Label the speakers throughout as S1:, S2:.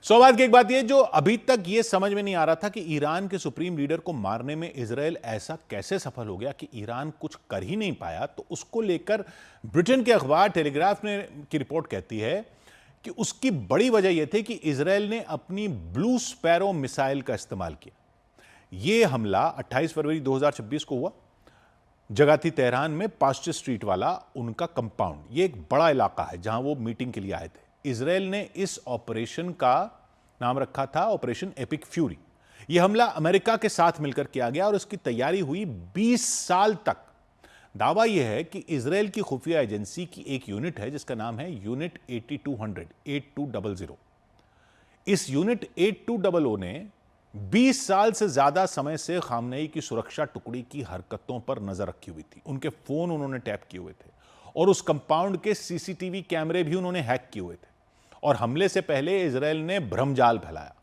S1: सवाल की एक बात यह जो अभी तक यह समझ में नहीं आ रहा था कि ईरान के सुप्रीम लीडर को मारने में इजराइल ऐसा कैसे सफल हो गया कि ईरान कुछ कर ही नहीं पाया। तो उसको लेकर ब्रिटेन के अखबार टेलीग्राफ ने की रिपोर्ट कहती है कि उसकी बड़ी वजह यह थी कि इजराइल ने अपनी ब्लू स्पैरो मिसाइल का इस्तेमाल किया। यह हमला 28 फरवरी 2026 को हुआ। जगह थी तेहरान में पास्चर स्ट्रीट वाला उनका कंपाउंड। यह एक बड़ा इलाका है जहां वो मीटिंग के लिए आए थे। इजराइल ने इस ऑपरेशन का नाम रखा था ऑपरेशन एपिक फ्यूरी। यह हमला अमेरिका के साथ मिलकर किया गया और इसकी तैयारी हुई 20 साल तक। दावा यह है कि इजराइल की खुफिया एजेंसी की एक यूनिट है जिसका नाम है यूनिट 8200 इस यूनिट 8200 ने 20 साल से ज्यादा समय से खामनेई की सुरक्षा टुकड़ी की हरकतों पर नजर रखी हुई थी। उनके फोन उन्होंने टैप किए हुए थे और उस कंपाउंड के सीसीटीवी कैमरे भी उन्होंने हैक किए हुए थे। और हमले से पहले इजराइल ने भ्रमजाल फैलाया।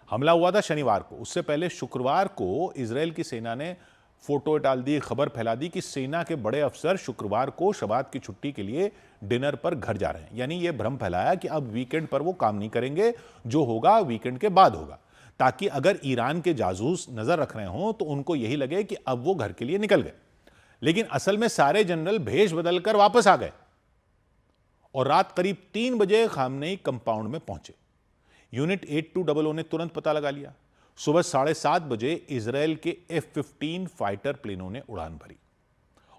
S1: हमला हुआ था शनिवार को। उससे पहले शुक्रवार को इजराइल की सेना ने फोटो डाल दी, खबर फैला दी कि सेना के बड़े अफसर शुक्रवार को शबात की छुट्टी के लिए डिनर पर घर जा रहे हैं। यानी यह भ्रम फैलाया कि अब वीकेंड पर वो काम नहीं करेंगे, जो होगा वीकेंड के बाद होगा, ताकि अगर ईरान के जासूस नजर रख रहे हों तो उनको यही लगे कि अब वो घर के लिए निकल गए। लेकिन असल में सारे जनरल भेष बदलकर वापस आ गए और रात करीब 3 बजे खामनेई कंपाउंड में पहुंचे। यूनिट 8200 ने तुरंत पता लगा लिया। सुबह 7:30 बजे इजराइल के F-15 फाइटर प्लेनों ने उड़ान भरी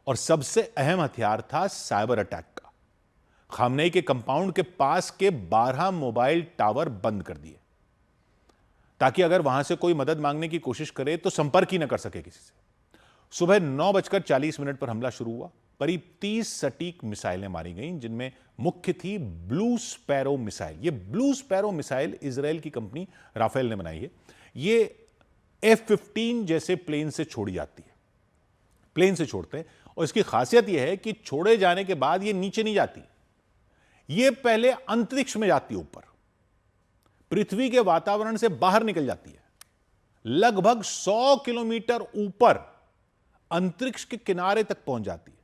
S1: और सबसे अहम हथियार था साइबर अटैक का। खामनेई के कंपाउंड के पास के 12 मोबाइल टावर बंद कर दिए ताकि अगर वहां से कोई मदद मांगने की कोशिश करे तो संपर्क ही न कर सके किसी से। सुबह 9:40 पर हमला शुरू हुआ। करीब 30 सटीक मिसाइलें मारी गईं, जिनमें मुख्य थी ब्लू स्पैरो मिसाइल। यह ब्लू स्पैरो मिसाइल इजराइल की कंपनी राफेल ने बनाई है। यह F-15 जैसे प्लेन से छोड़ी जाती है, प्लेन से छोड़ते हैं। और इसकी खासियत यह है कि छोड़े जाने के बाद यह नीचे नहीं जाती, यह पहले अंतरिक्ष में जाती है, ऊपर पृथ्वी के वातावरण से बाहर निकल जाती है। लगभग 100 किलोमीटर ऊपर अंतरिक्ष के किनारे तक पहुंच जाती है।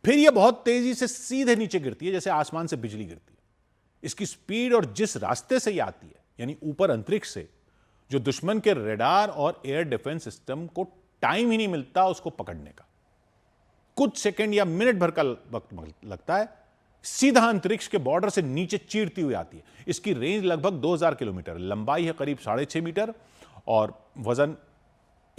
S1: फिर यह बहुत तेजी से सीधे नीचे गिरती है, जैसे आसमान से बिजली गिरती है। इसकी स्पीड और जिस रास्ते से यह आती है, यानी ऊपर अंतरिक्ष से, जो दुश्मन के रडार और एयर डिफेंस सिस्टम को टाइम ही नहीं मिलता उसको पकड़ने का। कुछ सेकंड या मिनट भर का वक्त लगता है। सीधा अंतरिक्ष के बॉर्डर से नीचे चीरती हुई आती है। इसकी रेंज लगभग 2000 किलोमीटर, लंबाई है करीब 6.5 मीटर और वजन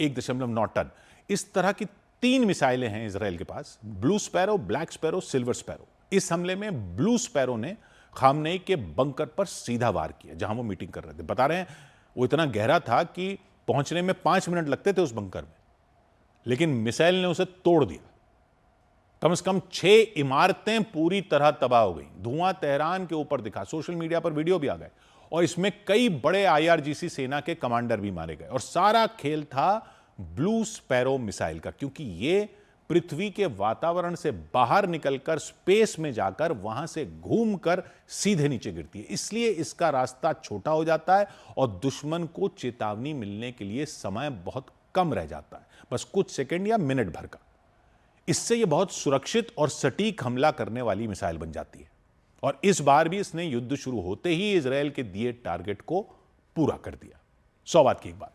S1: 1.9 टन। इस तरह की 3 मिसाइलें हैं इजराइल के पास, Blue Sparrow, Black Sparrow, Silver Sparrow. इस हमले में ब्लू स्पैरो ने खामनेई के बंकर पर सीधा वार किया जहां वो मीटिंग कर रहे थे। बता रहे हैं वो इतना गहरा था कि पहुंचने में 5 मिनट लगते थे उस बंकर में, लेकिन मिसाइल ने उसे तोड़ दिया। कम से कम 6 इमारतें पूरी तरह तबाह हो गई। धुआं तेहरान के ऊपर दिखा, सोशल मीडिया पर वीडियो भी आ गए और इसमें कई बड़े IRGC सेना के कमांडर भी मारे गए। और सारा खेल था ब्लू स्पैरो मिसाइल का, क्योंकि यह पृथ्वी के वातावरण से बाहर निकलकर स्पेस में जाकर वहां से घूमकर सीधे नीचे गिरती है। इसलिए इसका रास्ता छोटा हो जाता है और दुश्मन को चेतावनी मिलने के लिए समय बहुत कम रह जाता है, बस कुछ सेकंड या मिनट भर का। इससे यह बहुत सुरक्षित और सटीक हमला करने वाली मिसाइल बन जाती है। और इस बार भी इसने युद्ध शुरू होते ही इजराइल के दिए टारगेट को पूरा कर दिया। 100 बात की एक बात।